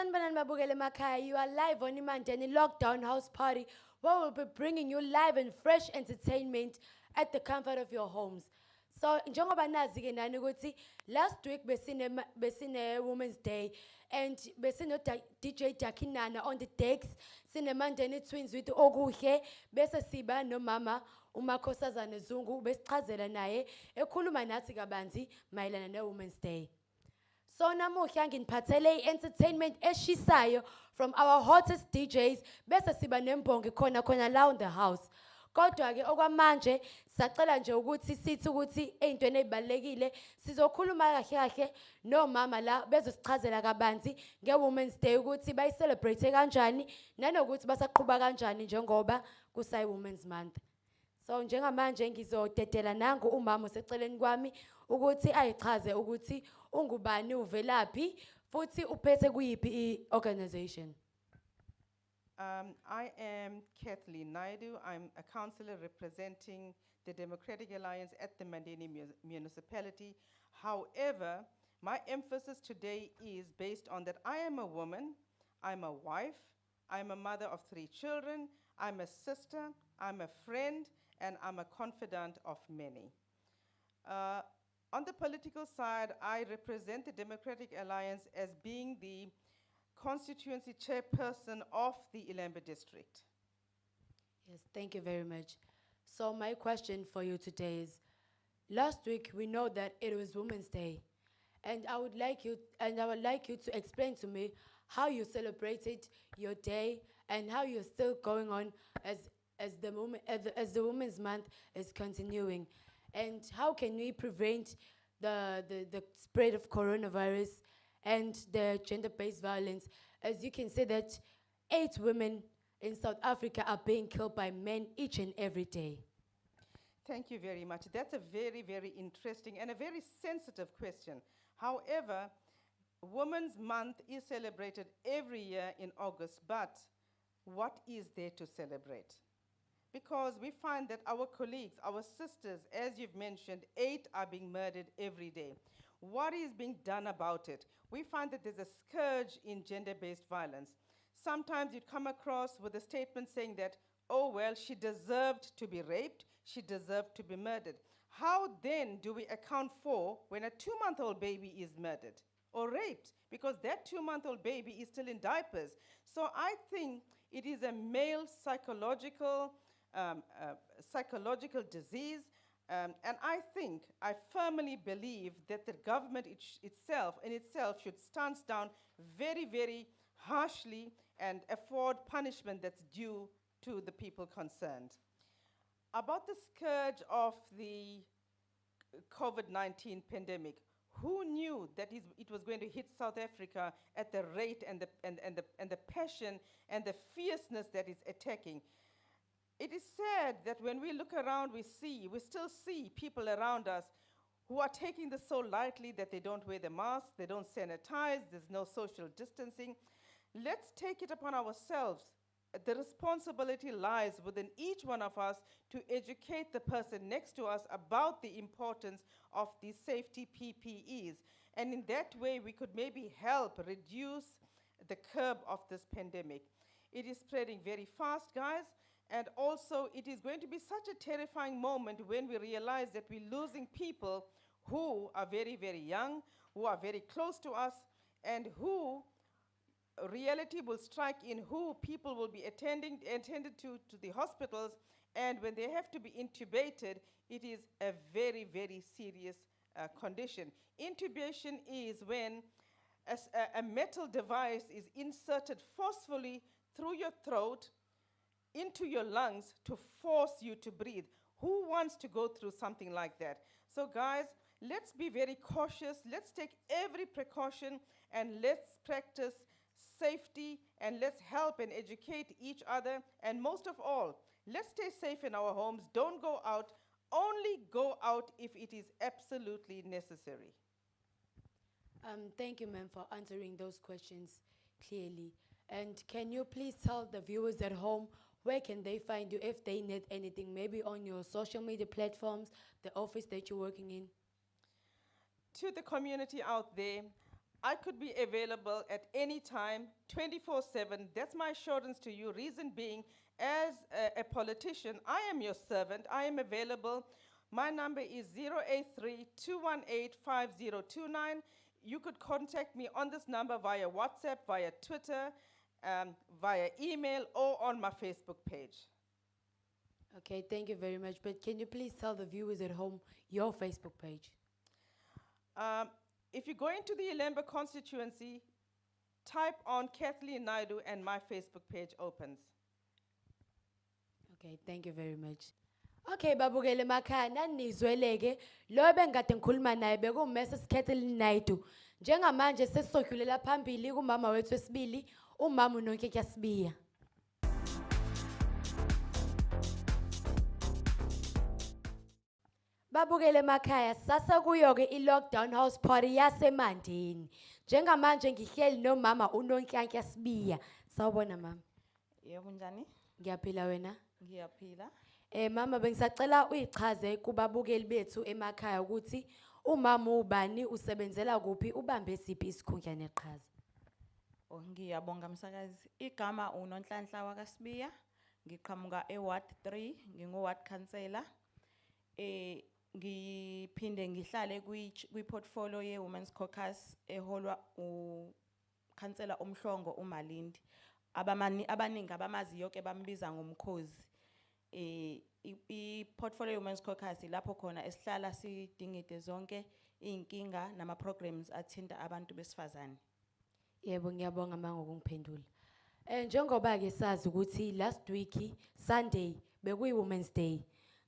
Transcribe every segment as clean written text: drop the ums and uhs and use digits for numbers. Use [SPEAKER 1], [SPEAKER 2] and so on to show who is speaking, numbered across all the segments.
[SPEAKER 1] Sanibonani mabukele emakhaya, you are live on Imandeni Lockdown House Party, where we'll be bringing you live and fresh entertainment at the comfort of your homes. So, njengoba nazi-ke nani ukuthi last week besine Women's Day and besine DJ Dakinana on the decks, sine Mandeni Twins with Okuhle, bese siba nomama uMakhosazana Zungu besichazela naye ekhuluma nathi kabanzi mayelana ne-Women's Day. So namuhla nginiphathele entertainment eshisayo from our hottest DJs bese siba nembongi khona la on the house. Kodwa ke okwamanje sacela nje ukuthi sithi ukuthi ezintweni ezibalekile sizokhuluma kahle no mama la bezosichazela kabanzi ngeWomen's Day ukuthi bayicelebrate kanjani nanokuthi basaqhubha kanjani njengoba kusayi Women's Month. So njengamanje ngizodedela nangu umama oseceleni kwami ukuthi ayichaze ukuthi ungubani uvelaphi futhi uphethe kuyiphi organization.
[SPEAKER 2] I am Kathleen Naidu. I'm a councillor representing the Democratic Alliance at the Mandeni municipality. However, my emphasis today is based on that I am a woman, I'm a wife, I'm a mother of 3 children, I'm a sister, I'm a friend, and I'm a confidant of many. On the political side, I represent the Democratic Alliance as being the constituency chairperson of the Ilembe district.
[SPEAKER 1] Yes, thank you very much. So my question for you today is, last week we know that it was Women's Day, and I would like you to explain to me how you celebrated your day and how you're still going on as the Women's Month is continuing, and how can we prevent the spread of coronavirus and the gender-based violence, as you can see that 8 women in South Africa are being killed by men each and every day.
[SPEAKER 2] Thank you very much. That's a very, very interesting and a very sensitive question. However, Women's Month is celebrated every year in August, but what is there to celebrate? Because we find that our colleagues, our sisters, as you've mentioned, 8 are being murdered every day. What is being done about it? We find that there's a scourge in gender-based violence. Sometimes you'd come across with a statement saying that, oh, well, she deserved to be raped, she deserved to be murdered. How then do we account for when a 2-month-old baby is murdered or raped? Because that 2-month-old baby is still in diapers. So I think it is a male psychological disease. And I firmly believe that the government itself should stance down very, very harshly and afford punishment that's due to the people concerned. About the scourge of the COVID-19 pandemic, who knew that it was going to hit South Africa at the rate and the passion and the fierceness that it's attacking? It is sad that when we look around, we still see people around us who are taking this so lightly that they don't wear the mask, they don't sanitize, there's no social distancing. Let's take it upon ourselves. The responsibility lies within each one of us to educate the person next to us about the importance of these safety PPEs. And in that way, we could maybe help reduce the curve of this pandemic. It is spreading very fast, guys. And also, it is going to be such a terrifying moment when we realize that we're losing people who are very, very young, who are very close to us, and who reality will strike in, who people will be attended to the hospitals, and when they have to be intubated, it is a very, very serious condition. Intubation is when a metal device is inserted forcefully through your throat, into your lungs to force you to breathe. Who wants to go through something like that? So guys, let's be very cautious. Let's take every precaution and let's practice safety and let's help and educate each other. And most of all, let's stay safe in our homes. Don't go out. Only go out if it is absolutely necessary.
[SPEAKER 1] Thank you, ma'am, for answering those questions clearly. And can you please tell the viewers at home where can they find you if they need anything, maybe on your social media platforms, the office that you're working in?
[SPEAKER 2] To the community out there, I could be available at any time, 24/7. That's my assurance to you. Reason being, as a politician, I am your servant. I am available. My number is 083-218-5029. You could contact me on this number via WhatsApp, via Twitter, via email, or on my Facebook page.
[SPEAKER 1] Okay, thank you very much. But can you please tell the viewers at home your Facebook page?
[SPEAKER 2] If you go into the Ilembe constituency, type on Kathleen Naidu and my Facebook page opens.
[SPEAKER 1] Okay, thank you very much. Okay, babukele emakhaya nanizweleke lo bengade ngikhuluma naye beku-Mrs. Kathleen Naidu. Njengamanje sesizodlulela phambili kumama wethu wesibili, umama uNonkekia Sibiya. Babukele emakhaya sasa kuyoke i-lockdown house party yaseMandeni. Njengamanje ngihleli nomama uNonkekia Sibiya. Sawubona mama.
[SPEAKER 3] Yebo njani?
[SPEAKER 1] Ngiyaphila wena?
[SPEAKER 3] Ngiyaphila.
[SPEAKER 1] Mama bengisacela uyichaze kubabukeli bethu emakhaya ukuthi umama ubani usebenzela kuphi ubambe siphi isikhundla neqhaza.
[SPEAKER 3] Oh ngiyabonga msakazi. Igama uNonhlanhla wakaSibiya. Ngiqhamuka eWard 3, ngingu-ward councillor. Ngiphinde ngihlale kwi-portfolio ye-Women's Caucus eholwa uKhansela uMhlongo uMalindi. Abaningi abamazi yonke bambiza ngomkhozi. I-portfolio ye-Women's Caucus lapho khona esihlala sidingide zonke inkinga nama-programs athinta abantu besifazane.
[SPEAKER 1] Yebo ngiyabonga mama ngokungiphendula. Njengoba-ke sazi ukuthi last week Sunday bekuyi-Women's Day.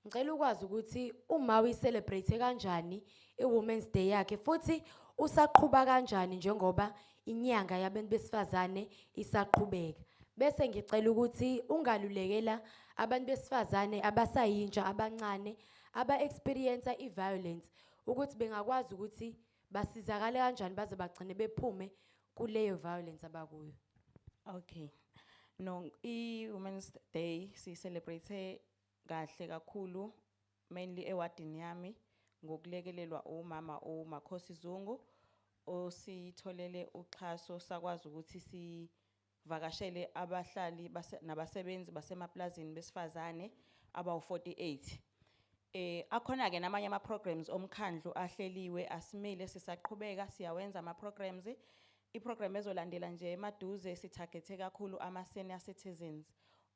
[SPEAKER 1] Ngicela ukwazi ukuthi uma uyi-celebrate kanjani i-Women's Day yakhe futhi usaqhubeka kanjani njengoba inyanga yabantu besifazane isaqhubeka. Bese ngicela ukuthi ungalulekela abantu besifazane abasayintsha abancane aba-experience i-violence ukuthi bengakwazi ukuthi basizakale kanjani baze bagcine bephume kuleyo violence abakuyo.
[SPEAKER 3] Okay. No, i-Women's Day si-celebrate kahle kakhulu mainly ewadini yami ngokulekelelwa umama uMakhosi Zungu ositholele uxhaso sakwazi ukuthi sivakashele abahlali nabasebenzi basemaplazini besifazane abawu-48. Akhona ke namanye ama-programs omkhandlu ahleliwe asimile sisaqhubeka siyawenza ama-programs. I-program ezolandela nje emaduze sithagethe kakhulu ama-senior citizens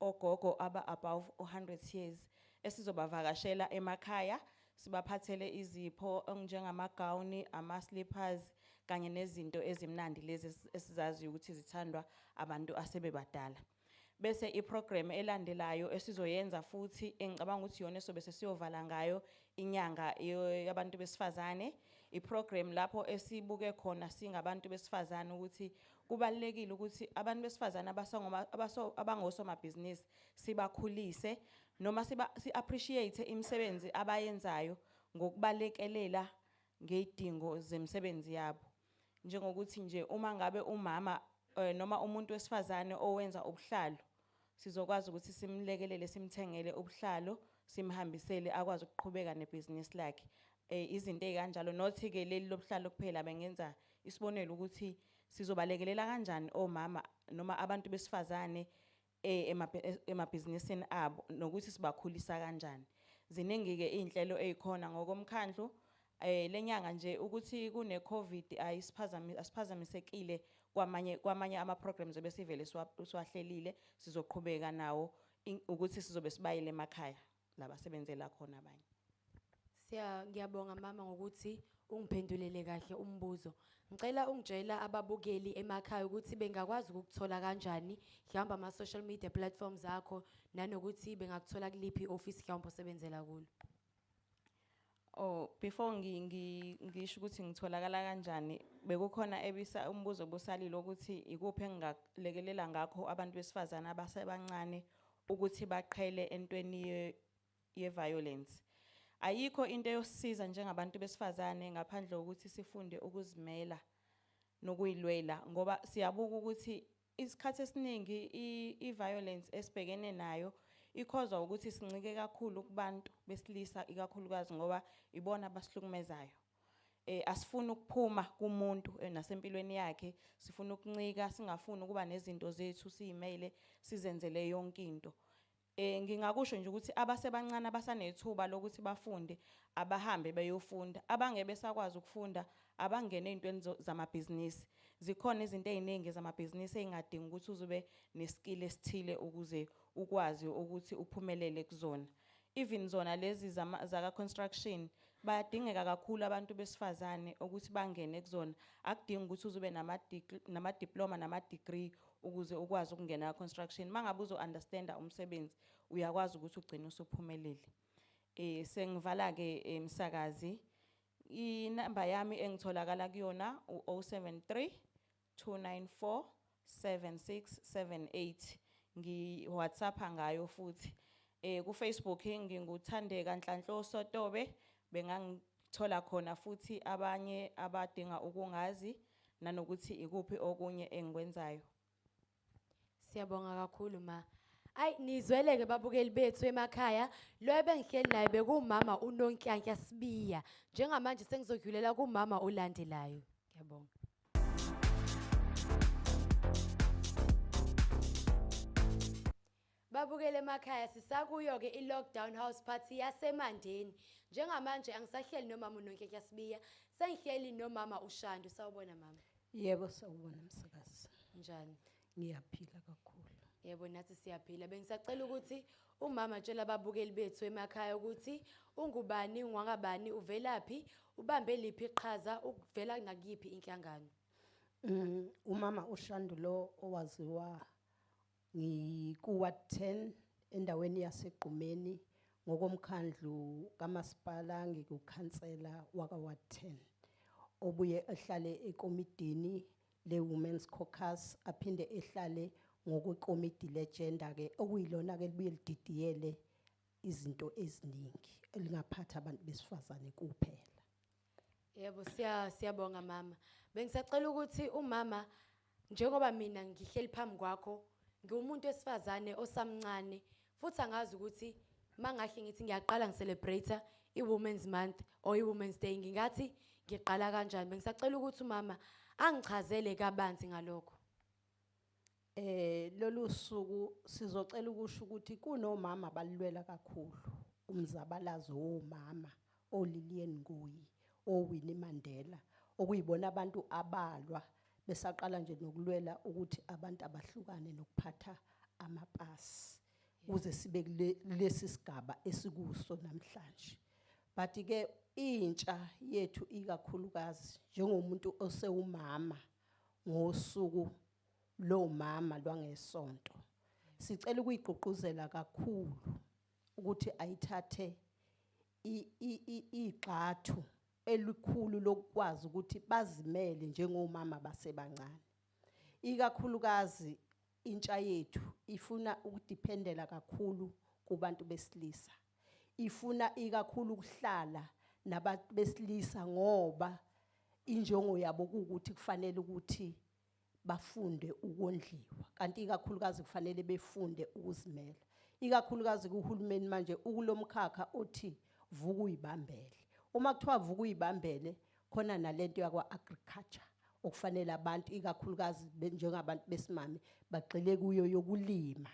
[SPEAKER 3] ogogo above 100 years esizobavakashela emakhaya sibaphathele izipho njengamagawuni, ama-slippers kanye nezinto ezimnandi lezi esizazi ukuthi zithandwa abantu asebebadala. Bese i-program elandelayo esizoyenza futhi engicabanga ukuthi yona sobe sesiyovala ngayo inyanga yabantu besifazane. I-program lapho esibuke khona singabantu besifazane ukuthi kubalekile ukuthi abantu besifazane abangosomabhizinisi sibakhulise noma si-appreciate imisebenzi abayenzayo ngokubalekelela ngezidingo zemsebenzi yabo. Njengokuthi nje uma ngabe umama noma umuntu wesifazane owenza ubuhlalo sizokwazi ukuthi simlekelele simthengele ubuhlalo simhambisele akwazi ukuqhubeka nebhizinisi lakhe. Izinto ezikanjalo nothi ke leli lobuhlalo kuphela bengenza isibonelo ukuthi sizobalekelela kanjani omama noma abantu besifazane emabhizinisini abo nokuthi sibakhulisa kanjani. Ziningi ke inhlelo ezikhona ngokomkhandlu lenyanga nje ukuthi kune COVID asiphazamisekile kwamanye ama-programs ebesivele siwahlelile sizoqhubeka nawo ukuthi sizobe sibayile emakhaya labasebenzela khona abanye.
[SPEAKER 1] Ngiyabonga mama ngokuthi ungiphendulele kahle umbuzo. Ngicela ungitshela ababukeli emakhaya ukuthi bengakwazi ukukuthola kanjani mhlawumbe ama-social media platforms akho nanokuthi bengakuthola kuliphi i-office mhlawumbe osebenzela kulo.
[SPEAKER 3] Oh, before ngisho ukuthi ngitholakala kanjani bekukhona umbuzo obusalile ukuthi ikuphi engingalekelela ngakho abantu besifazane abasebancane ukuthi baqhele entweni ye-violence. Ayikho into yosisiza njengabantu besifazane ngaphandle ukuthi sifunde ukuzimela nokuyilwela ngoba siyabuka ukuthi isikhathi esiningi i-violence esibhekene nayo ikhozwa ukuthi sincike kakhulu kubantu besilisa ikakhulukazi ngoba ibona abasihlukumezayo. asifuni ukuphuma kumuntu nasempilweni yakhe, sifuna ukuncika, singafuni ukuba nezinto zethu siyimele sizenzele yonke into. Ngingakusho nje ukuthi abasebancane abasanethuba lokuthi bafunde abahambe beyofunda, abangebe sakwazi ukufunda abangene ezintweni zamabhizinisi. Zikhona izinto eziningi zamabhizinisi engadingi ukuthi uzube neskill esithile ukuze ukwazi ukuthi uphumelele kuzona. Even zona lezi zaka construction bayadingeka kakhulu abantu besifazane ukuthi bangene kuzona. Akudingi ukuthi uzube nama diploma nama degree ukuze ukwazi ukungena construction. Mangabe uzo understanda umsebenzi uyakwazi ukuthi ugcine usuphumelele. Sengivala ke msakazi, inamba yami engitholakala kuyona u-073 294 7678. Ngi WhatsApp ngayo futhi. Ku Facebook nginguthandeka Nhlanhlo Sotobe, bengangithola khona futhi abanye abadinga ukungazi nanokuthi ikuphi okunye engikwenzayo.
[SPEAKER 1] Siyabonga kakhulu ma. Ay nizweleke babukeli bethu emakhaya, lo ebengihleli naye bekumama uNonhlanhla Sibiya. Njengamanje sengizodlulela kumama olandelayo. Ngiyabonga. Babukele emakhaya sisakuyo ke i-lockdown house party yaseMandeni. Njengamanje angisahleli nomama uNonhlanhla Sibiya, sengihleli nomama uShandu. Sawubona mama.
[SPEAKER 4] Yebo sawubona msakazi.
[SPEAKER 1] Njani?
[SPEAKER 4] Ngiyaphila kakhulu.
[SPEAKER 1] Yebo nathi siyaphila. Bengisacela ukuthi umama tshela ababukeli bethu emakhaya ukuthi ungubani, ungwangabani, uvelaphi, ubambe liphi iqhaza, uvela nakuyiphi inhlangano.
[SPEAKER 4] Umama uShandu lo owaziwa ngikuwa 10 endaweni yaseGqumeni ngokomkhandlu kamasipala ngikukhansela waka wa 10. Obuye ehlale ekomidini le Women's Caucus, aphinde ehlale ngokwekomidi legender ke okuyilona ke libuye lididiyele izinto eziningi elingaphatha abantu besifazane kuphela.
[SPEAKER 1] Yebo siyabonga mama. Bengisacela ukuthi umama njengoba mina ngihleli phambi kwakho ngiwumuntu wesifazane osamncane futhi angazi ukuthi mangahle ngithi ngiyaqala ngicelebrate iWomen's Month or iWomen's Day ngingathi ngiqala kanjani. Bengisacela ukuthi umama angichazele kabanzi ngalokho.
[SPEAKER 4] Lolu suku sizocela ukusho ukuthi kunomama abalilwela kakhulu, umzabalazo womama oLillian Ngoyi, oWinnie Mandela, okuyibona abantu abalwa besaqala nje nokulwela ukuthi abantu abahlukane nokuphatha amapasi uze sibe kulesi sigaba esikuso namhlanje. But ke intsha yethu ikakhulukazi njengomuntu osewumama ngosuku lo mama lwangesonto, sicela ukuyigqugquzela kakhulu ukuthi ayithathe igxathu elikhulu lokwazi ukuthi bazimele njengomama basebancane. Ikakhulukazi intsha yethu ifuna ukudependela kakhulu kubantu besilisa, ifuna ikakhulu ukuhlala nabantu besilisa ngoba injongo yabo ukuthi kufanele ukuthi bafunde ukondliwa, kanti ikakhulukazi kufanele befunde ukuzimela. Ikakhulukazi kuhulumeni manje ukulomkhakha othi vuka uyibambele. Uma kuthiwa vuka uyibambele khona nalento yakwa agriculture okufanele abantu ikakhulukazi njengabantu besimame bagxile kuyo yokulima.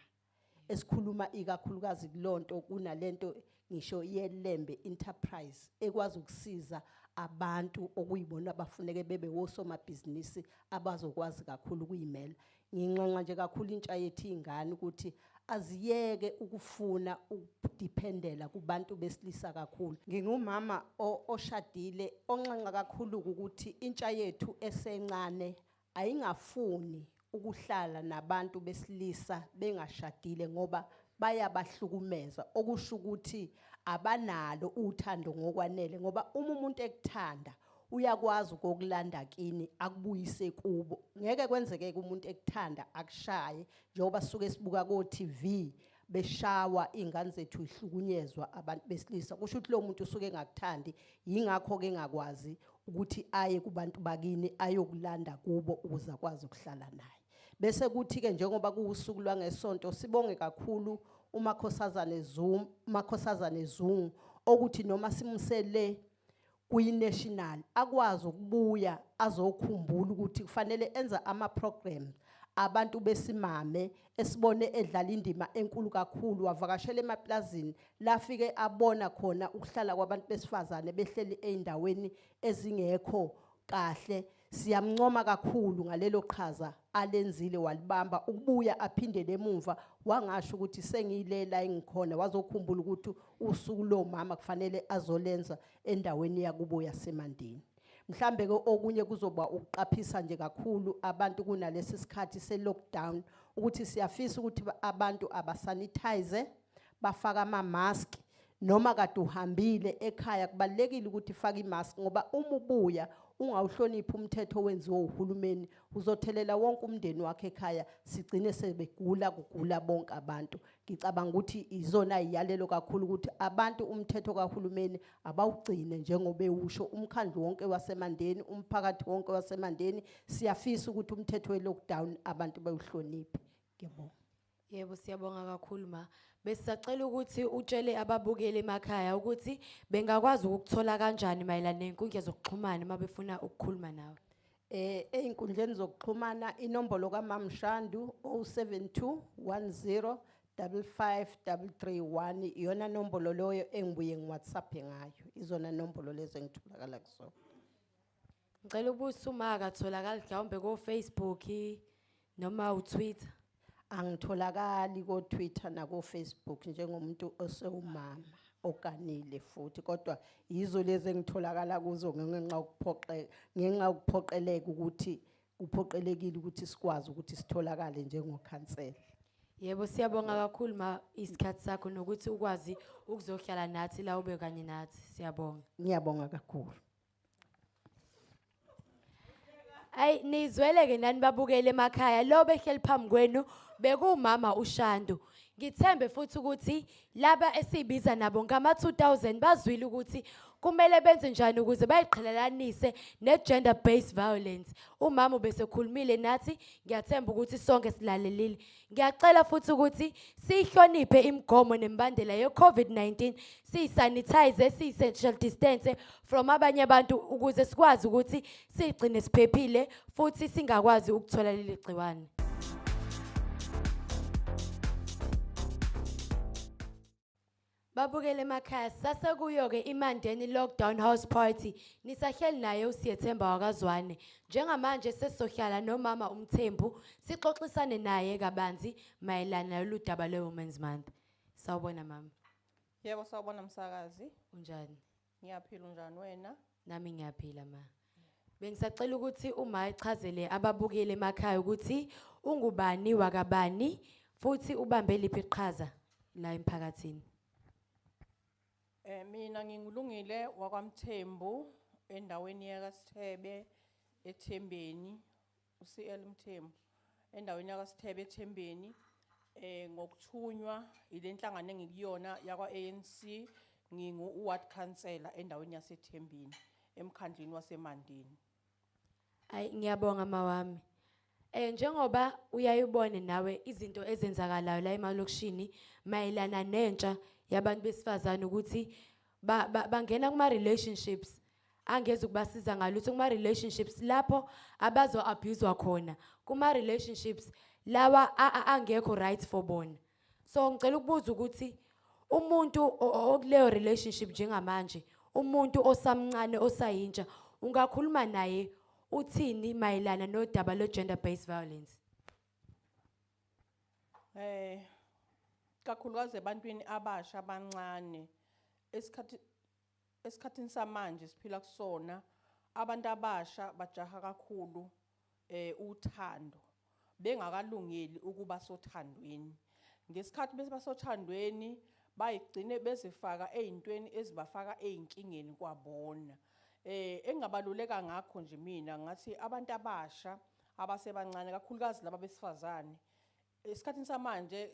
[SPEAKER 4] Esikhuluma ikakhulukazi kulonto kunalento ngisho yeLembe Enterprise ekwazi ukusiza abantu okuyibona abafuneke bebe wosomabhizinisi abazokwazi kakhulu ukuyimela. Nginxenxa nje kakhulu intsha yethu ingane ukuthi aziyeke ukufuna ukudependela kubantu besilisa kakhulu. Ngingumama oshadile onxenxa kakhulu ukuthi intsha yethu esencane ayingafuni ukuhlala nabantu besilisa bengashadile ngoba bayabahlukumeza, okusho ukuthi abanalo uthando ngokwanele ngoba uma umuntu ekuthanda uyakwazi ukokulanda kini akubuyise kubo. Ngeke kwenzeke umuntu ekuthanda akushaye njengoba suke sibuka ko TV beshawa ingane zethu ihlukunyezwa abantu besilisa. Kusho ukuthi lo muntu usuke engakuthandi, yingakho ke engakwazi ukuthi aye kubantu bakini ayokulanda kubo ukuze akwazi ukuhlala naye. Bese kuthi ke njengoba kuusuku lwangesonto sibonge kakhulu uMakhosazane Zungu ukuthi noma simsele kuyi-national akwazi ukubuya azokhumbula ukuthi kufanele enza ama-program abantu besimame esibone edlala indima enkulu kakhulu wavakashela emaplazini lafike abona khona ukuhlala kwabantu besifazane behleli eindaweni ezingekho kahle. Siyamncoma kakhulu ngalelo qhaza alenzile walibamba ukubuya aphindele emuva wangasho ukuthi sengiyilela engikhona wazokhumbula ukuthi usuku lo mama kufanele azolenza endaweni yakubo yaseMandeni. Mhlambe ke okunye kuzoba ukuqaphisa nje kakhulu abantu kunalesi sikhathi se-lockdown ukuthi siyafisa ukuthi abantu abasanitize bafaka ama-mask noma kade uhambile ekhaya kubalekile ukuthi faka i-mask ngoba uma ubuya ungawuhloniphi umthetho owenziwe uhulumeni uzothelela wonke umndeni wakhe ekhaya sigcine sebegula kugula bonke abantu. Ngicabanga ukuthi izona iyalelo kakhulu ukuthi abantu umthetho kaHulumeni abawugcine njengoba ewusho umkhandlu wonke waseMandeni umphakathi wonke waseMandeni siyafisa ukuthi umthetho we-lockdown abantu bawuhloniphe. Ngiyabonga.
[SPEAKER 1] Yebo siyabonga kakhulu ma. Besisacela ukuthi utshele ababukeli emakhaya ukuthi bengakwazi ukuthola kanjani mayelana nenkundla zokuxhumana uma befuna ukukhuluma nawe.
[SPEAKER 4] Einkundleni zokuxhumana inombolo kaMama Shandu 072 10 55331 iyona nombolo loyo engibuye ngiWhatsApp ngayo. Izona nombolo lezi engitholakala kusona.
[SPEAKER 1] Ngicela ukubuza uma akatholakala mhlawumbe ko Facebook noma uTwitter.
[SPEAKER 4] Angitholakali ko Twitter na ko Facebook njengomuntu osewumama oganile futhi kodwa yizo lezi engitholakala kuzo ngenxa ukuphoqeleka ukuthi kuphoqelekile ukuthi sikwazi ukuthi sitholakale njengokhansela.
[SPEAKER 1] Yebo siyabonga kakhulu ma isikhathi sakho nokuthi ukwazi ukuzohlala nathi la ube kanye nathi siyabonga.
[SPEAKER 4] Ngiyabonga kakhulu.
[SPEAKER 1] Ay nizweleke nani babukele emakhaya lo behleli phambi kwenu bekumama uShandu. Ngithembe futhi ukuthi laba esibiza nabo ngama 2000 bazwile ukuthi kumele benze njani ukuze bayiqhelelanise ne-gender based violence. Umama ubesekhulumile nathi ngiyathemba ukuthi sonke silalelile. Ngiyacela futhi ukuthi sihloniphe imigomo nemibandela ye-COVID-19 sisanitize si-social distance from abanye abantu ukuze sikwazi ukuthi sigcine siphephile futhi singakwazi ukuthola leli gciwane. Babukele emakhaya sasekuyo-ke iMandeni lockdown house party nisahleli naye uSyethemba Zwane. Njengamanje sesizohlala nomama uMthembu sixoxisane naye kabanzi mayelana nalolu daba lwe-Women's Month. Sawubona mama.
[SPEAKER 2] Yebo sawubona msakazi.
[SPEAKER 1] Unjani?
[SPEAKER 2] Ngiyaphila unjani wena?
[SPEAKER 1] Nami ngiyaphila ma. Bengisacela ukuthi uma echazele ababukeli emakhaya ukuthi ungubani wakabani futhi ubambe liphi iqhaza la emphakathini.
[SPEAKER 2] Mina ngingulungile wakwaMthembu endaweni yakaSithebe eThembeni uCL Mthembu endaweni yakaSithebe eThembeni ngokuthunywa ilenhlangano engikuyona yakwa ANC ngingu-ward councillor endaweni yaseThembeni emkhandlini waseMandeni.
[SPEAKER 1] Ay ngiyabonga mawami. Njengoba uyayibona nawe izinto ezenzakalayo la emalokishini mayelana nentsha yabantu besifazane ukuthi bangena kuma relationships angeze ukubasiza ngalutho kuma relationships lapho abazo abuse khona kuma relationships lawa angekho right for bona. So ngicela ukubuza ukuthi umuntu okuleyo relationship njengamanje umuntu osamncane osayintsha ungakhuluma naye uthini mayelana nodaba lo gender based violence?
[SPEAKER 2] Kakhulukazi ebantwini abasha abancane esikhathini samanje siphila kusona abantu abasha bajaha kakhulu uthando bengakalungeli ukuba sothandweni. Ngesikhathi bese basothandweni bayigcine bezifaka ezintweni ezibafaka einkingeni kwabona. Engabaluleka ngakho nje mina ngathi abantu abasha abasebancane kakhulukazi laba besifazane esikhathini samanje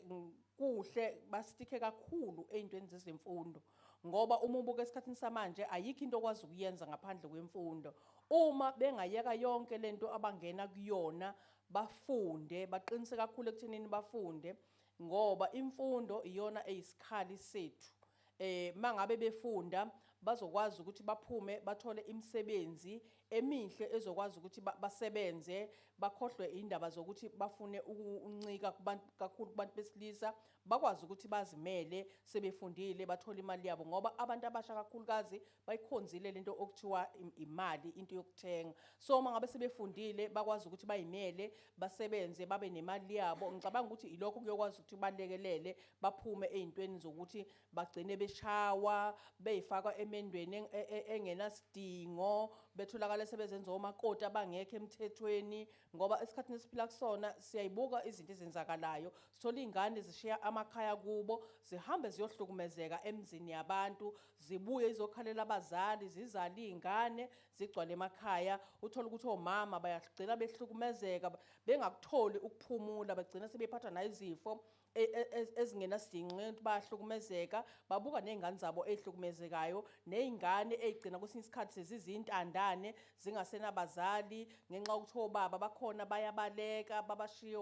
[SPEAKER 2] kuhle basitike kakhulu ezintweni zezemfundo ngoba uma ubuka esikhathini samanje ayikho into okwazi ukuyenza ngaphandle kwemfundo. Uma bengayeka yonke lento abangena kuyona bafunde baqinise kakhulu ekuthenini bafunde ngoba imfundo iyona eyisikhali sethu. Mangabe befunda bazokwazi ukuthi baphume bathole imisebenzi emihle ezokwazi ukuthi basebenze bakhohlwe indaba zokuthi bafune ukuncika kakhulu kubantu besilisa bakwazi ukuthi bazimele sebefundile bathole imali yabo ngoba abantu abasha kakhulukazi bayikhonzile lento okuthiwa imali into yokuthenga so mangabe sebefundile bakwazi ukuthi bayimele basebenze babe nemali yabo ngicabanga ukuthi ilokho kuyokwazi ukuthi balekelele baphume ezintweni zokuthi bagcine beshawa beyifaka emendweni engenasidingo betholakala sebezenza omakoti abangekho emthethweni ngoba esikhathini esiphila kusona siyayibuka izinto ezenzakalayo sithola ingane zishiya amakhaya kubo zihambe ziyohlukumezeka emzini yabantu zibuye izokhalela abazali zizala izingane zigcwale emakhaya uthola ukuthi omama bayagcina behlukumezeka bengakutholi ukuphumula bagcina sebephatha nazifo ezingenasidingo bayahlukumezeka babuka nezingane zabo ezihlukumezekayo nezingane ezigcina kwesinye isikhathi sezizintandane zingasenabazali ngenxa ukuthi obaba bakhona bayabaleka babashiye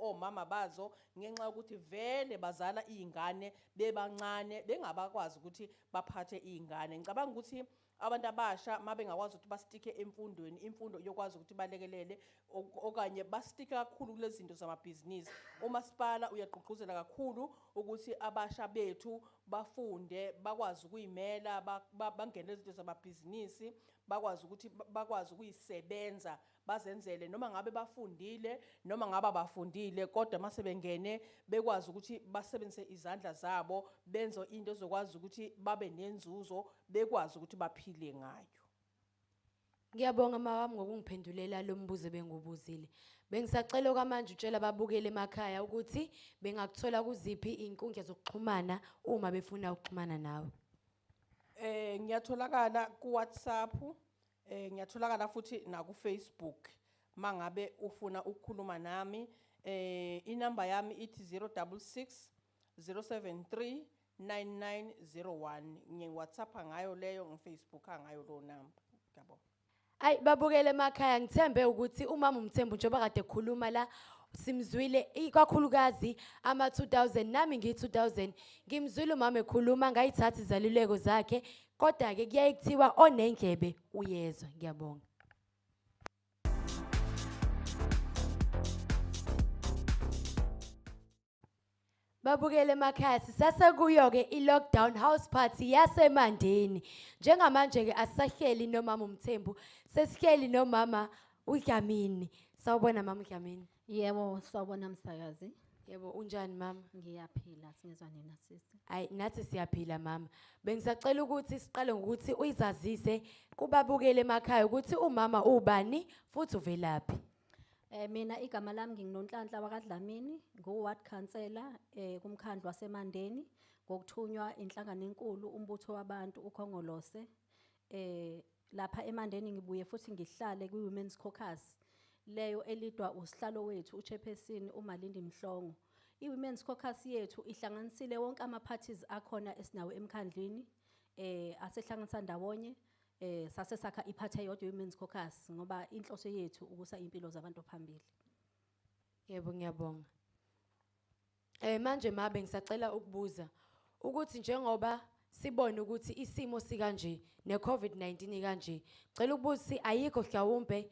[SPEAKER 2] omama bazo ngenxa ukuthi vele bazala izingane bebancane bengabakwazi ukuthi baphathe izingane ngicabanga ukuthi abantu abasha mabengakwazi ukuthi bastike emfundweni imfundo yokwazi ukuthi balekelele okanye bastike kakhulu kulezi zinto zamabhizinisi umasipala uyaqhuqhuzela kakhulu ukuthi abasha bethu bafunde bakwazi ukuyimela bangene izinto zamabhizinisi bakwazi ukuthi bakwazi ukuyisebenza bazenzele noma ngabe bafundile noma ngaba bafundile kodwa mase bengene bekwazi ukuthi basebenzise izandla zabo benze into ezokwazi ukuthi babe nenzuzo bekwazi ukuthi baphile ngayo.
[SPEAKER 1] Ngiyabonga mawami ngokungiphendulela lo mbuzo bengubuzile. Bengisacela okwamanje utshela ababukeli emakhaya ukuthi bengakuthola kuziphi inkundla zokuxhumana uma befuna ukuxhumana nawe.
[SPEAKER 2] Ngiyatholakala ku WhatsApp ngiyatholakala futhi na ku Facebook mangabe ufuna ukukhuluma nami inamba yami ithi 066 073 9901 ngiWhatsApp ngayo leyo ngiFacebook ngayo lo number ngiyabonga.
[SPEAKER 1] Ay babukele emakhaya ngithembe ukuthi umama uMthembu njengoba kade ekhuluma la simzwile ikakhulukazi ama 2000 nami ngi 2000 ngimzwile umama ekhuluma ngayithatha izaluleko zakhe kodwa ke kuyayithiwa onendlebe uyezwa. Ngiyabonga. Babukele emakhaya sisasekuyo ke i-lockdown house party yaseMandeni. Njengamanje ke asisahleli nomama uMthembu, sesihleli nomama uDlamini. Sawubona mama uDlamini.
[SPEAKER 5] Yebo, sawubona msakazi.
[SPEAKER 1] Yebo unjani mama?
[SPEAKER 5] Ngiyaphila singezwa nina sisi.
[SPEAKER 1] Ay nathi siyaphila mama. Bengisacela ukuthi siqale ngokuthi uyizazise kubabukele emakhaya ukuthi umama ubani futhi uvelaphi.
[SPEAKER 5] Mina igama lami nginonhlanhla wakwaDlamini, ngu-ward councillor kumkhandlu waseMandeni ngokuthunywa inhlangano enkulu umbutho wabantu ukhongolose. Lapha eMandeni ngibuye futhi ngihlale kwi-Women's Caucus leyo elidwa usihlalo wethu uChairperson uMalindi Mhlongo. I-Women's Caucus yethu ihlanganisile wonke ama-parties akhona esinawo emkhandlini asehlanganisa ndawonye sase sakha iphathe yodwa Women's Caucus ngoba inhloso yethu ukusa impilo zabantu phambili.
[SPEAKER 1] Yebo ngiyabonga. Manje mabe ngisacela ukubuza ukuthi njengoba sibone ukuthi isimo sikanje ne-COVID-19 kanje cela ukubuza ayikho mhlawumbe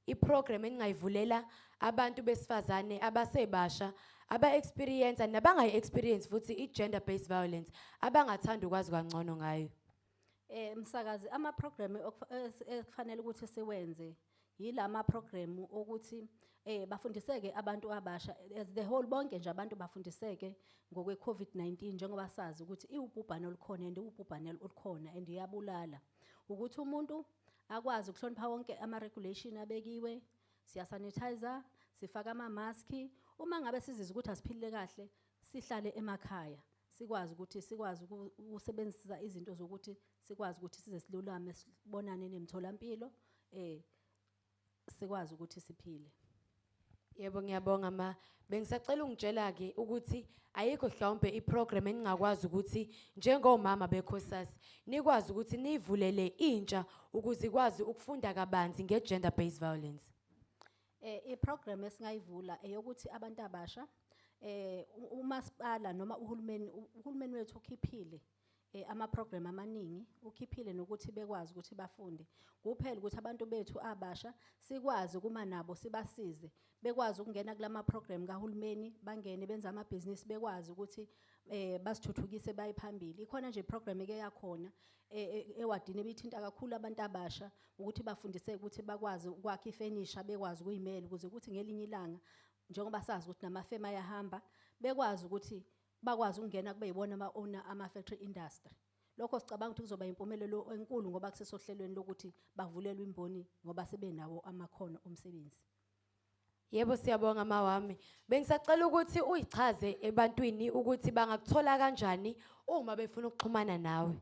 [SPEAKER 1] iprogram engayivulela abantu besifazane abasebasha aba-experience nabangayi-experience futhi i-gender based violence abangathanda ukwazi kangcono ngayo.
[SPEAKER 5] Msakazi ama-program ekufanele ukuthi siwenze yilama program ukuthi bafundiseke abantu abasha as the whole bonke nje abantu bafundiseke ngokwe COVID-19 njengoba sazi ukuthi iwubhubhane olukhona and ubhubhane olukhona and iyabulala ukuthi umuntu akwazi ukuhlonipha wonke ama-regulation abekiwe, siyasanitizer, sifaka ama-maski, uma ngabe sizizwa ukuthi asiphilile kahle, sihlale emakhaya, sikwazi ukusebenzisa izinto zokuthi sikwazi ukuthi size silulame sibonane nemtholampilo, sikwazi ukuthi siphile.
[SPEAKER 1] Yebo ngiyabonga ma. Bengisacela ungitshela ke ukuthi ayikho mhlawumbe iprogram eningakwazi ukuthi njengomama bekhosasi nikwazi ukuthi nivulele intsha ukuze ikwazi ukufunda kabanzi ngegender based violence.
[SPEAKER 5] Iprogram esingayivula eyokuthi abantu abasha umasipala noma uhulumeni wethu okhiphile ama-program amaningi ukhiphile nokuthi bekwazi ukuthi bafunde kuphela ukuthi abantu bethu abasha sikwazi kuma nabo sibasize bekwazi ukungena kulama-program kahulumeni bangene benze amabhizinisi bekwazi ukuthi basithuthukise baye phambili ikhona nje iprogram eke yakhona ewadini ebithinta kakhulu abantu abasha ukuthi bafundiseke ukuthi bakwazi ukwakha ifenisha bekwazi ukuyimela ukuze ukuthi ngelinye ilanga njengoba sazi ukuthi namafema ayahamba bekwazi ukuthi bakwazi ukungena kube yibona ama-owner ama-factory industry lokho sicabanga ukuthi kuzoba impumelelo enkulu ngoba kusesohlelweni lokuthi bavulelwe imboni ngoba sebenawo amakhono omsebenzi.
[SPEAKER 1] Yebo siyabonga mawami. Bengisacela ukuthi uyichaze ebantwini ukuthi bangakuthola kanjani uma befuna ukuxhumana nawe.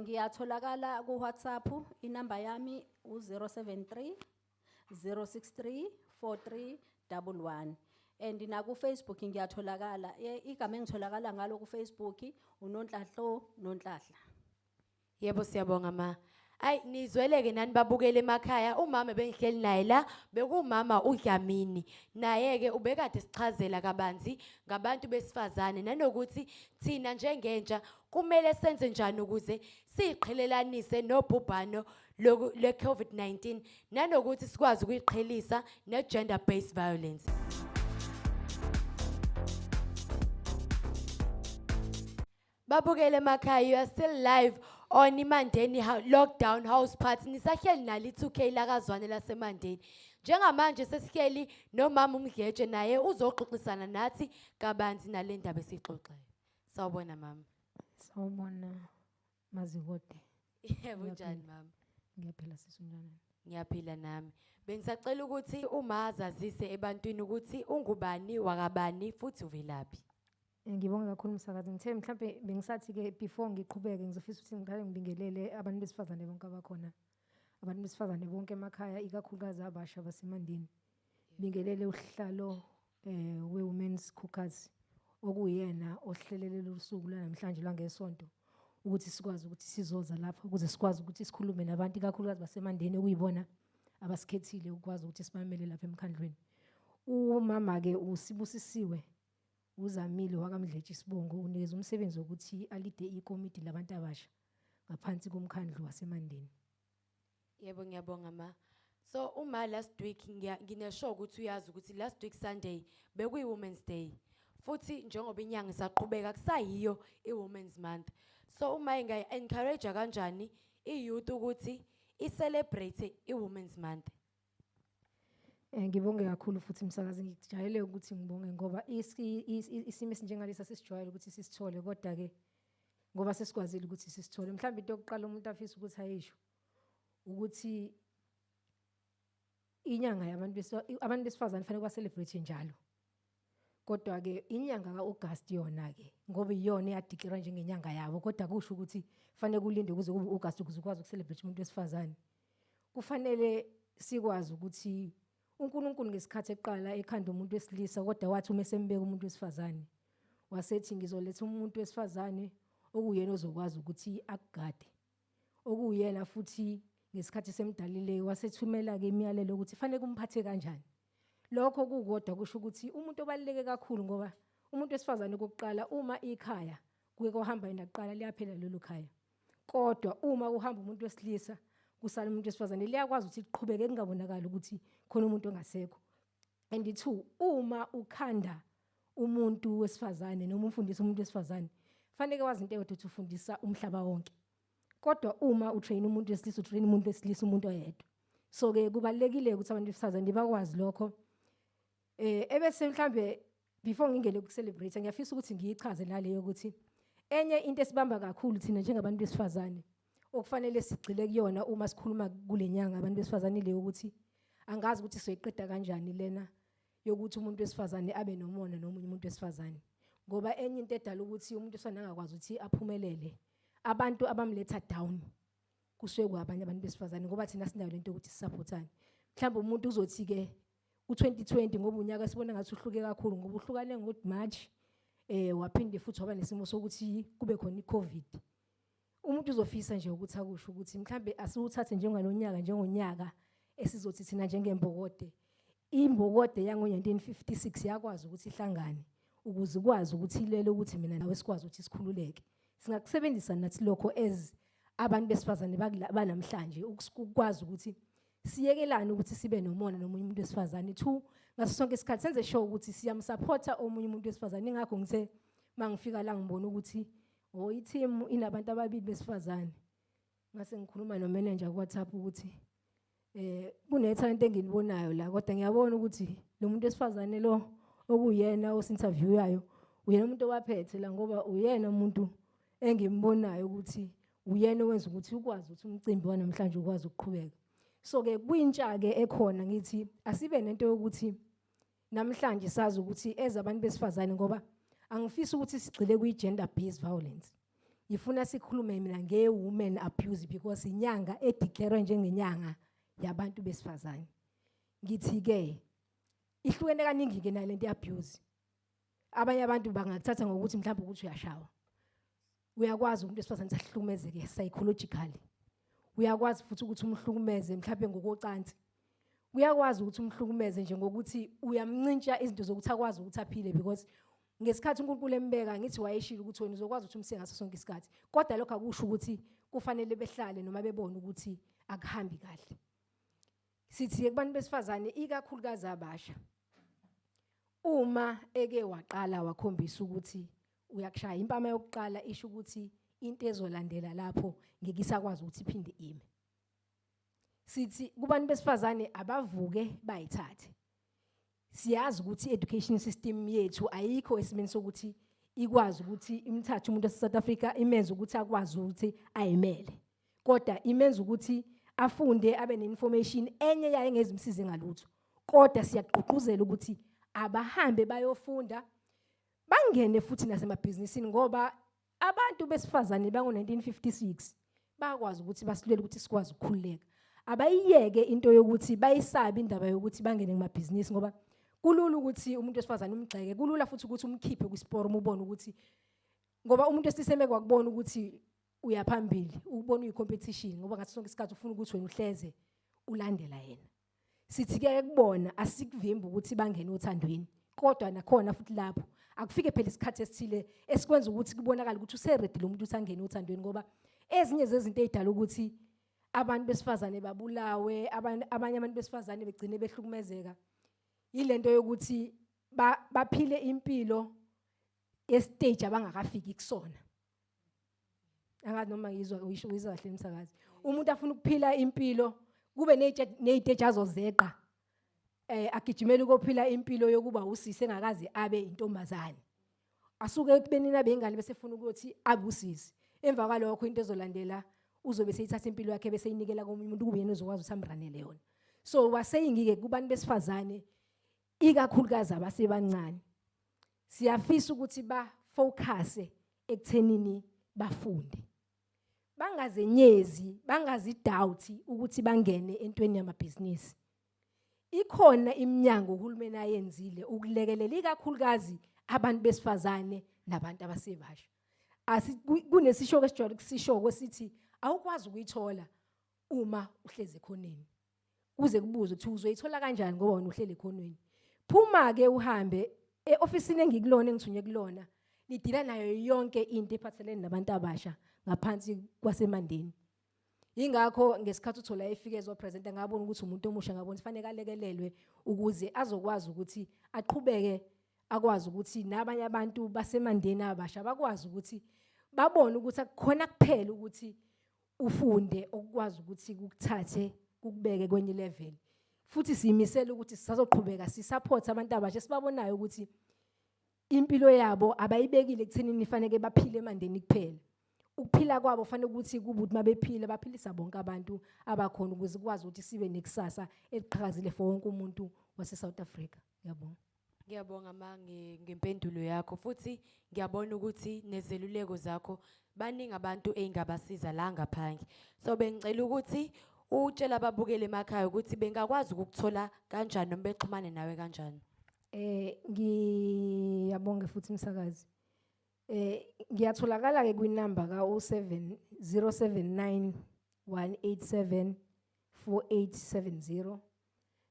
[SPEAKER 5] Ngiyatholakala ku WhatsApp inamba yami u073 063 4311 and na ku Facebook ngiyatholakala igama engitholakala ngalo ku Facebook uNonhlahlo Nonhlahla.
[SPEAKER 1] Yebo siyabonga ma. Ay nizweleke nani babukele emakhaya umama bengihleli naye la bekumama uDlamini naye ke ubekade sichazela kabanzi ngabantu besifazane nanokuthi thina njengentsha kumele senze njani ukuze siqhelelanise nobhubhano le COVID-19 nanokuthi sikwazi ukuyiqhelisa ne gender based violence. Babukele emakhaya, you are still live on iMandeni lockdown house party. Nisahleli nali 2K lakazwane laseMandeni. Njengamanje sesihleli nomama uMgetshe naye uzoxoxisana nathi kabanzi nale ndaba esixoxayo. Sawubona mama.
[SPEAKER 6] Sawubona mazikode.
[SPEAKER 1] Yebo njani mama?
[SPEAKER 6] Ngiyaphila sisunjani?
[SPEAKER 1] Ngiyaphila nami. Bengisacela ukuthi uma azazise ebantwini ukuthi ungubani wakabani futhi uvelaphi.
[SPEAKER 6] Ngibonga kakhulu umsakazi ngithe mhlambe bengisathi ke before ngiqhubeke ngizofisa ukuthi ngiqale ngibingelele abantu besifazane bonke abakhona abantu besifazane bonke emakhaya ikakhulukazi abasha baseMandeni bingelele uhlalo we-women's caucus okuyena ohlelelele usuku lanamhlanje langesonto ukuthi sikwazi ukuthi sizoza lapha ukuze sikwazi ukuthi sikhulume nabantu ikakhulukazi baseMandeni okuyibona abasikhethile ukwazi ukuthi sibamele lapha emkhandlweni umama ke usibusisiwe uzamile wakamdletshi Sibongo unikeza umsebenzi ukuthi alide ikomiti labantu abasha ngaphansi komkhandlu waseMandeni.
[SPEAKER 1] Yebo ngiyabonga ma. So uma last week nginesho ukuthi uyazi ukuthi last week Sunday bekuyi Women's Day. Futhi njengoba inyanga isaqhubeka kusayiyo iWomen's Month. So uma encourage kanjani iyouth ukuthi celebrate iWomen's Month.
[SPEAKER 6] Ngibonge kakhulu futhi umsakazi ngijayele ukuthi ngibonge ngoba isimo esinjengalesa sisijwayele ukuthi sisithole kodwa ke ngoba sesikwazile ukuthi sisithole mhlawumbe into yokuqala umuntu afisa ukuthi ayisho ukuthi inyanga abantu besifazane fanele ba celebrate njalo kodwa ke inyanga kaAugust yona ke ngoba iyona eyadeclare njengenyanga yabo kodwa kusho ukuthi fanele kulinde ukuze kube August ukuze ukwazi ukucelebrate umuntu wesifazane kufanele sikwazi ukuthi uNkulunkulu ngesikhathi eqala ekhanda umuntu wesilisa kodwa wathi uma esembeka umuntu wesifazane wasethi ngizoletha umuntu wesifazane okuyena ozokwazi ukuthi akugade okuyena futhi ngesikhathi semdalile wasethumela ke imiyalelo ukuthi fanele kumphathe kanjani lokho kukodwa kusho ukuthi umuntu obaluleke kakhulu ngoba umuntu wesifazane kokuqala uma ikhaya kuye kohamba inaqala liyaphela lelo khaya kodwa uma uhamba umuntu wesilisa kusala umuntu wesifazane liyakwazi ukuthi liqhubeke kungabonakala ukuthi khona umuntu ongasekho and 2 uma ukhanda umuntu wesifazane noma umfundisa umuntu wesifazane fanele wazi into eyodwa ukuthi ufundisa umhlaba wonke kodwa uma utrain umuntu wesilisa utrain umuntu wesilisa umuntu oyedwa so ke kubalekile ukuthi abantu besifazane bakwazi lokho ebese mhlambe before ngingele ukucelebrate ngiyafisa ukuthi ngiyichaze naleyo ukuthi enye into esibamba kakhulu thina njengabantu besifazane okufanele sigcile kuyona uma sikhuluma kulenyanga abantu besifazane leyo ukuthi angazi ukuthi soyiqeda kanjani lena yokuthi umuntu wesifazane abe nomona nomunye umuntu wesifazane ngoba enye into edala ukuthi umuntu wesifazane angakwazi ukuthi aphumelele abantu abamletha down kusuke kwabanye abantu besifazane ngoba thina sinayo lento ukuthi sisupportane mhlawumbe umuntu uzothi ke u2020 ngoba unyaka sibona ngathi uhluke kakhulu ngoba uhlukane ngoMarch waphinde futhi waba nesimo sokuthi kube khona iCovid umuntu uzofisa nje ukuthi akusho ukuthi mhlambe asiwuthathe njengalonyaka njengonyaka esizothi thina njengembokode imbokode yango1956 yakwazi ukuthi ihlangane ukuze ukwazi ukuthi ilele ukuthi mina nawe sikwazi ukuthi sikhululeke singakusebenzisa nathi lokho as abantu besifazane banamhlanje ukwazi ukuthi siyekelane ukuthi sibe nomona nomunye umuntu wesifazane. 2, ngaso sonke isikhathi senze sure ukuthi siyamsupporta omunye umuntu wesifazane. Ingakho ngithe mangifika la ngibona ukuthi i-team inabantu ababili besifazane. Ngase ngikhuluma no-manager ku-WhatsApp ukuthi kune-talent engilibonayo la, kodwa ngiyabona ukuthi lo muntu wesifazane lo okuyena osinterviewayo uyena umuntu owaphethe la, ngoba uyena umuntu engimbonayo ukuthi uyena owenza ukuthi ukwazi ukuthi umcimbi wanamhlanje ukwazi ukuqhubeka. So-ke kwintsha-ke ekhona ngithi asibe nento yokuthi namhlanje sazi ukuthi abantu besifazane, ngoba angifisi ukuthi sigcile kwi-gender based violence. Ngifuna sikhulume mina nge-women abuse because inyanga edeclare njengenyanga yabantu besifazane. Ngithi-ke ihlukene kaningi-ke nalento abuse. Abanye abantu bangakuthatha ngokuthi mhlawumbe ukuthi uyashawa. Uyakwazi umuntu wesifazane sahlukumezeke psychologically. Uyakwazi futhi ukuthi umhlukumeze mhlawumbe ngokocansi. Uyakwazi ukuthi umhlukumeze nje ngokuthi uyamncintsha izinto zokuthi akwazi ukuthi aphile, because ngesikhathi uNkulunkulu embeka ngithi wayeshilo ukuthi wena uzokwazi ukuthi umsize ngaso sonke isikhathi. Kodwa lokho akusho ukuthi kufanele behlale noma bebone ukuthi akuhambi kahle. Sithi kubantu besifazane ikakhulukazi abasha, uma eke waqala wakhombisa ukuthi uyakushaya, impama yokuqala isho ukuthi into ezolandela lapho ngeke isakwazi ukuthi iphinde ime. Sithi kubantu besifazane abavuke bayithathe. Siyazi ukuthi education system yethu ayikho esimeni sokuthi ikwazi ukuthi imthathe umuntu wase South Africa imenze ukuthi akwazi ukuthi ayimele, kodwa imenze ukuthi afunde abe ne-information enye yaye ngezimsize ngalutho. Kodwa siyaqhuquzela ukuthi abahambe bayofunda, bangene futhi nasemabhizinisini, ngoba abantu besifazane bango-1956 bakwazi ukuthi basilwele ukuthi sikwazi ukukhululeka. Abayiyeke into yokuthi bayisabe indaba yokuthi bangene kumabhizinisi, ngoba kulula ukuthi umuntu wesifazane umgxeke, kulula futhi ukuthi umkhiphe kwisiporo ubone ukuthi, ngoba umuntu wesifazane kwakubona ukuthi uyaphambili, ubona uyi-competition, ngoba ngathi sonke isikhathi ufuna ukuthi wena uhleze ulandela yena. Sithi-ke kubona asikuvimba ukuthi bangene othandweni, kodwa nakhona futhi lapho akufike phela isikhathi esithile esikwenza ukuthi kubonakala ukuthi useredi lo muntu usangene othandweni, ngoba ezinye zezinto ezidala ukuthi abantu besifazane babulawe, abanye abantu besifazane begcine behlukumezeka, yilento yokuthi baphile impilo yestage abangakafiki kusona. Angazi noma ngizwa uyisho kahle umsakazi. Umuntu afuna ukuphila impilo kube neziteji azozeqa, agijimela ukuphila impilo yokuba usisi engakazi abe intombazane. Asuke ekubeni nabe ingane bese efuna ukuthi abe usisi. Emva kwalokho into ezolandela uzobe seyithatha impilo yakhe bese yinikela komunye umuntu kube yena ozokwazi usamranele yona. So waseyingike kubantu besifazane ikakhulukazi abasebancane, siyafisa ukuthi bafocus ekuthenini bafunde, bangazenyezi, bangazidoubt ukuthi bangene entweni yamabhizinisi. Ikhona iminyango uhulumeni ayenzile ukulekelela ikakhulukazi abantu besifazane nabantu abasebasha. Kunesishoko esijwayele ukusishoko esithi awukwazi ukuyithola uma uhlezi ekhoneni. Kuze kubuze ukuthi uzoyithola kanjani ngoba wena uhleli ekhoneni. Phuma-ke uhambe e-ofisini engikulona engithunywe kulona, lidila nayo yonke into ephathelene nabantu abasha ngaphansi kwasemandeni. Ingakho ngesikhathi uThola efike ezopresenta ngabona ukuthi umuntu omusha, ngabona kufanele alekelelwe ukuze azokwazi ukuthi aqhubeke, akwazi ukuthi nabanye abantu basemandeni abasha bakwazi ukuthi babone ukuthi akukhona kuphela ukuthi ufunde okwazi ukuthi kukuthathe kukubeke kwenye level. Futhi siyimisela ukuthi sisazoqhubeka sisupport abantu abasha sibabonayo ukuthi impilo yabo abayibekile ekuthenini ifanele baphile emandeni kuphela. Ukuphila kwabo fanele ukuthi kube ukuthi mabephila baphilisa bonke abantu abakhona ukuze kwazi ukuthi sibe nekusasa eliqhakazile for wonke umuntu wase South Africa. Ngiyabonga.
[SPEAKER 1] Ngiyabonga ngempendulo yakho, futhi ngiyabona ukuthi nezeluleko zakho baningi abantu engabasiza la ngaphandle. So bengicela ukuthi utshela ababukeli emakhaya ukuthi bengakwazi ukukuthola kanjani noma bexhumane nawe kanjani.
[SPEAKER 6] Ngiyabonga futhi umsakazi. Ngiyatholakala ke kwinamba ka 079 187 4870.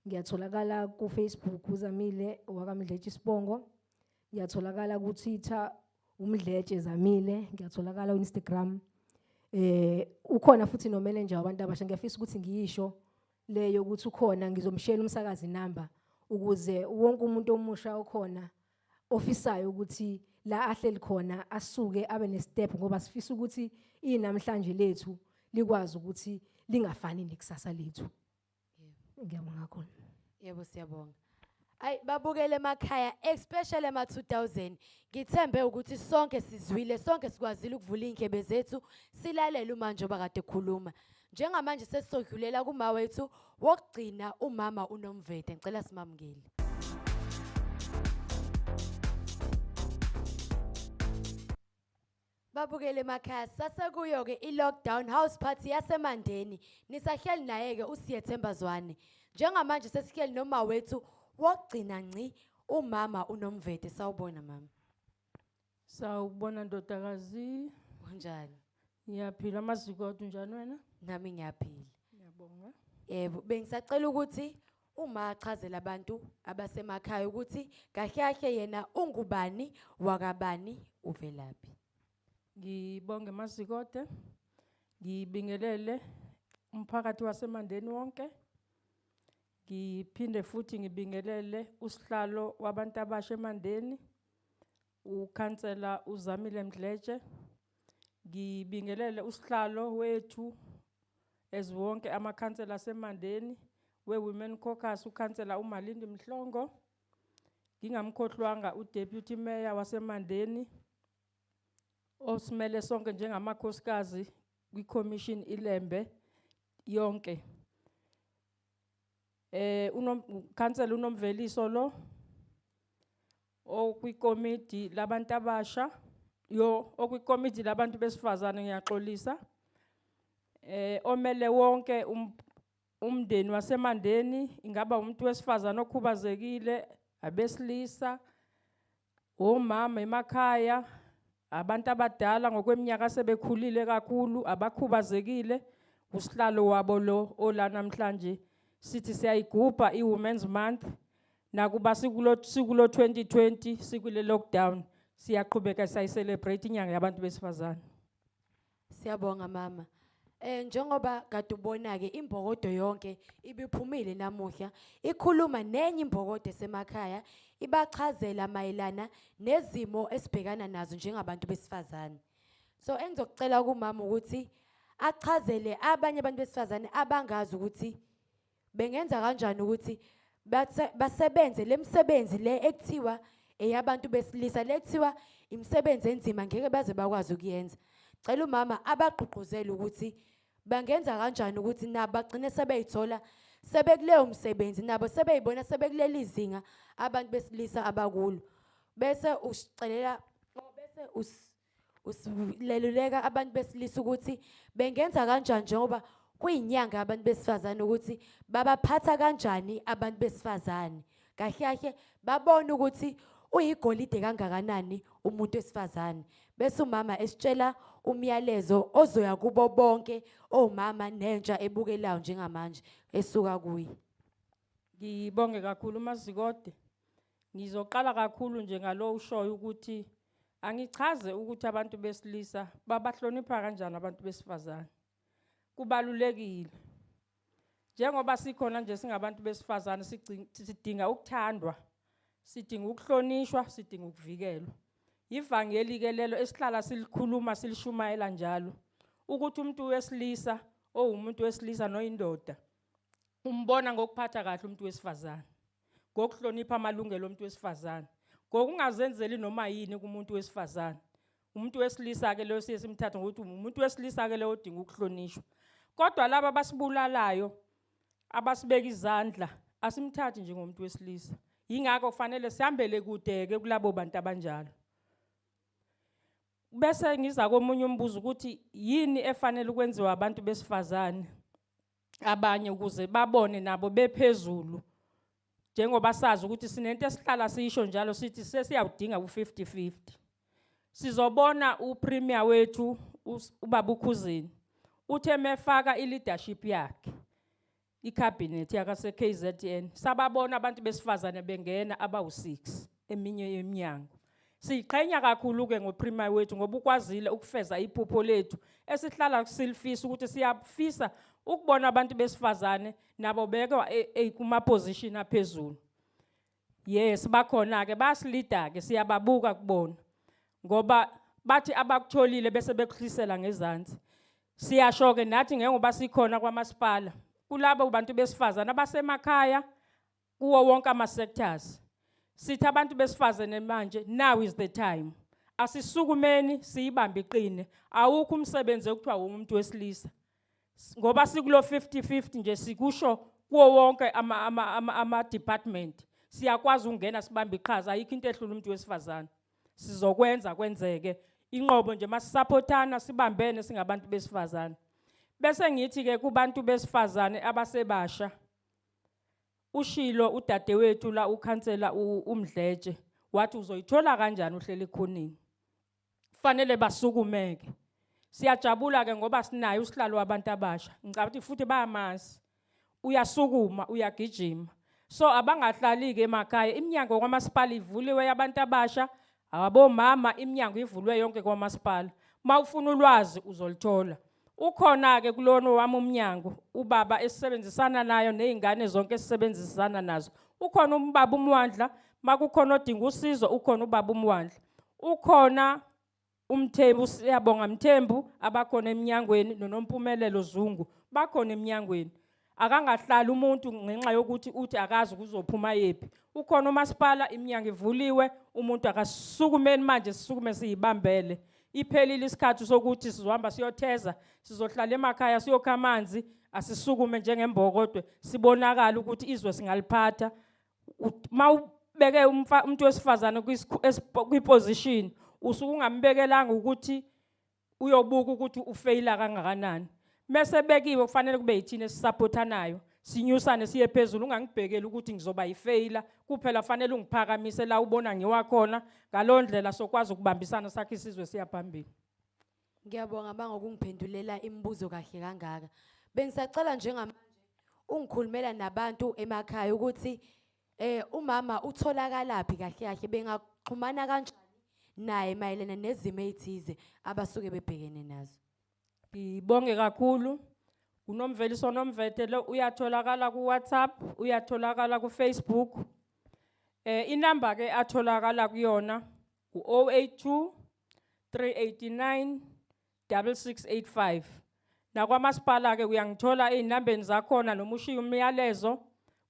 [SPEAKER 6] Ngiyatholakala ku Facebook uZamile wakamdleji Sibongo. Ngiyatholakala ku Twitter umdletshe Zamile ngiyatholakala on Instagram. Ukhona futhi no manager wabantu abasha ngiyafisa ukuthi ngiyisho leyo ukuthi ukhona ngizomshela umsakazi number ukuze wonke umuntu omusha okhona ofisayo ukuthi la ahleli khona asuke abe ne step ngoba sifisa ukuthi inamhlanje lethu likwazi ukuthi lingafani nekusasa lethu. Ngiyabonga kakhulu.
[SPEAKER 1] Yebo siyabonga. Ay babukele emakhaya especially ema 2000 ngithembe ukuthi sonke sizwile sonke sikwazile ukuvula inkebe zethu silalela manje obakade ekhuluma njengamanje sesizodlulela kuma wethu wokugcina umama uNomvete ngicela simamukele. Babukele emakhaya sasekuyo ke i-lockdown house party yasemandeni nisahleli naye ke uSyethemba Zwane njengamanje sesihleli noma wethu wokugcina ngci umama uNomvete sawubona mama.
[SPEAKER 7] Sawubona ndodakazi.
[SPEAKER 1] Unjani?
[SPEAKER 7] Ngiyaphila amaziko athu njani wena?
[SPEAKER 1] Nami ngiyaphila.
[SPEAKER 7] Ngiyabonga.
[SPEAKER 1] Yebo bengisacela ukuthi uma achazela abantu abasemakhaya ukuthi kahle yena ungubani wakabani uvelaphi.
[SPEAKER 7] Ngibonge amazikode. Ngibingelele umphakathi wasemandeni wonke. Ngiphinde futhi ngibingelele usihlalo wabantu abasha emandeni ukhansela uZamile Mdletshe. Ngibingelele usihlalo wethu eziwonke amakhansela asemandeni we-Women Caucus ukhansela uMalindi Mhlongo. Ngingamkhohlwanga uDeputy Mayor wasemandeni osimele sonke njengamakhosikazi kwi-Commission ilembe yonke. Ukhansela uNomveliso lo okwikomiti labantu abasha okwikomiti labantu besifazane ngiyaxolisa. Omele wonke umndeni wasemandeni ingaba umuntu wesifazane okhubazekile abesilisa omama emakhaya abantu abadala ngokweminyaka sebekhulile kakhulu abakhubazekile usihlalo wabo lo ola namhlanje sithi siyayigubha iWomen's Month nakuba sikulo 2020 sikule lockdown siyaqhubeka sayicelebrate inyanga yabantu besifazane.
[SPEAKER 1] Siyabonga mama. Njengoba kade ubona ke imbokodo yonke ibiphumile namuhla ikhuluma nenye imbokodo esemakhaya ibachazela mayelana nezimo esibhekana nazo njengabantu besifazane. So engizokucela kumama ukuthi achazele abanye abantu besifazane abangazi ukuthi bengenza kanjani ukuthi basebenze lemsebenzi le ekuthiwa eyabantu besilisa lekuthiwa imisebenzi enzima ngeke baze bakwazi ukuyenza. Cela umama abagqugquzela ukuthi bangenza kanjani ukuthi nabo bagcine sebeyithola sebekuleyo umsebenzi nabo sebeyibona sebekuleli izinga abantu besilisa abakulo. Bese usicelela bese usileluleka abantu besilisa ukuthi bengenza kanjani njengoba kuyinyanga abantu besifazane ukuthi babaphatha kanjani abantu besifazane. Kahle babona ukuthi uyigolide kangakanani umuntu wesifazane. Bese umama esitshela umyalezo ozoya kubo bonke omama nentsha ebukelayo njengamanje esuka kuyi.
[SPEAKER 7] Ngibonge kakhulu mazikode. Ngizoqala kakhulu nje ngalo ushoyo ukuthi angichaze ukuthi abantu besilisa babahlonipha kanjani abantu besifazane. Kubalulekile. Njengoba sikhona nje singabantu besifazane sidinga ukuthandwa, sidinga ukuhlonishwa, sidinga ukuvikelwa. Ivangeli ke lelo esihlala silikhuluma silishumayela njalo ukuthi umuntu wesilisa umuntu wesilisa noyindoda umbona ngokuphatha kahle umuntu wesifazane, ngokuhlonipha amalungelo omuntu wesifazane, ngokungazenzeli noma yini kumuntu wesifazane. Umuntu wesilisa ke lo siyesimthatha ngokuthi umuntu wesilisa ke lo odinga ukuhlonishwa. Kodwa laba basibulalayo abasibeka izandla asimthathi njengomuntu wesilisa. Yingakho kufanele sihambele kudeke kulabo bantu abanjalo. Bese ngiza komunye umbuzo ukuthi yini efanele ukwenziwa abantu besifazane abanye ukuze babone nabo bephezulu. Njengoba sazi ukuthi sinento esihlala sisho njalo sithi sesiyawudinga u50-50. Sizobona upremier wethu ubaba uKhuzini uthe mefaka ileadership yakhe icabinet yakase KZN sababona abantu besifazane bengena abawu6 eminye yeminyango. Siqhenya kakhulu ke ngoprima wethu ngoba ukwazile ukufeza iphupho lethu esihlala silifisa ukuthi siyafisa ukubona abantu besifazane nabo bekwa kuma position aphezulu. Yes, bakhona ke basilida ke siyababuka kubona. Ngoba bathi abakutholile bese bekuhlisela ngezansi. Siyasho ke nathi ngoba sikhona kwamasipala. Kulabo bantu besifazane abasemakhaya kuwo wonke ama sectors. Sithi abantu besifazane manje, now is the time. Asisukumeni siyibambe iqine. Awukho umsebenzi ekuthiwa umuntu wesilisa. Ngoba sikulo 50-50 nje sikusho kuwo wonke ama department. Siyakwazi ukungena sibambe iqhaza ayikho into ehlula umuntu wesifazane. Sizokwenza kwenzeke. Inqobo nje masisupportana sibambene singabantu besifazane. Bese ngithi ke kubantu besifazane abasebasha. Ushilo udadewethu la ukhansela uMdletshe wathi uzoyithola kanjani uhleli ekhoneni. Kufanele basukumeke. Siyajabula ke ngoba sinayo usihlalo wabantu abasha. Ngicabanga futhi bayamazi. Uyasukuma, uyagijima. So abangahlali ke emakhaya iminyango kwamasipala ivuliwe yabantu abasha, abomama iminyango ivulwe yonke kwamasipala. Mawufuna ulwazi uzolithola. Ukhona ke kulona wami umnyango ubaba esebenzisana nayo nezingane zonke esebenzisana nazo. Ukhona umbaba uMwandla, makukhona odinga usizo ukhona ubaba uMwandla. Ukhona uMthembu siyabonga Mthembu abakhona eminyangweni noNompumelelo Zungu bakhona eminyangweni. Akangahlali umuntu ngenxa yokuthi uthi akazi kuzophuma yephi. Ukhona umasipala iminyango ivuliwe umuntu akasukumeni manje sisukume siyibambele. Iphelile isikhathi sokuthi sizohamba siyotheza sizohlala emakhaya siyokha amanzi asisukume njengembokodwe sibonakala ukuthi izwe singaliphatha. Mawubeke umuntu wesifazane kwiposition usuke ungambekelanga ukuthi uyobuka ukuthi ufaila kangakanani. Mase bekiwe kufanele kube yithina esisupportanayo sinyusane siye phezulu ungangibhekeli ukuthi ngizoba yifaila kuphela fanele ungiphakamise la ubona ngiwakhona ngalondlela sokwazi ukubambisana sakhe isizwe siyaphambili.
[SPEAKER 1] Ngiyabonga bangokungiphendulela imibuzo kahle kangaka. Bengisacela njengamanje ungikhulumela nabantu emakhaya ukuthi umama utholakalaphi kahle kahle bengaxhumana kanjani naye mayelana nezimo ezithize abasuke bebhekene nazo.
[SPEAKER 7] Ngibonge kakhulu. Unomveliso nomvetelo uyatholakala ku WhatsApp, uyatholakala ku Facebook. Inamba ke atholakala kuyona u-082 389 6685. Nakwamasipala ke uyangithola izinambeni zakhona noma ushiya umyalezo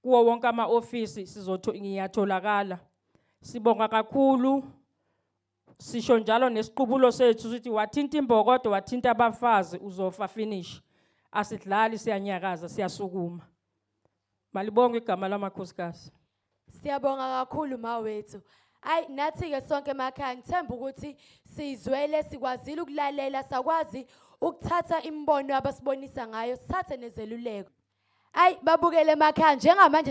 [SPEAKER 7] kuwo wonke ama office ngiyatholakala. Sibonga kakhulu. Sisho njalo nesiqubulo sethu sithi wathinta imbokodo wathinta abafazi uzofa finish. Asidlali siyanyakaza siyasukuma. Malibonge igama lamakhosikazi.
[SPEAKER 1] Siyabonga kakhulu mawethu. Ay nathi ke sonke emakhaya ngithemba ukuthi sizwele sikwazile ukulalela sakwazi ukuthatha imbono abasibonisa ngayo sithathe nezeluleko. Ay babukele emakhaya njengamanje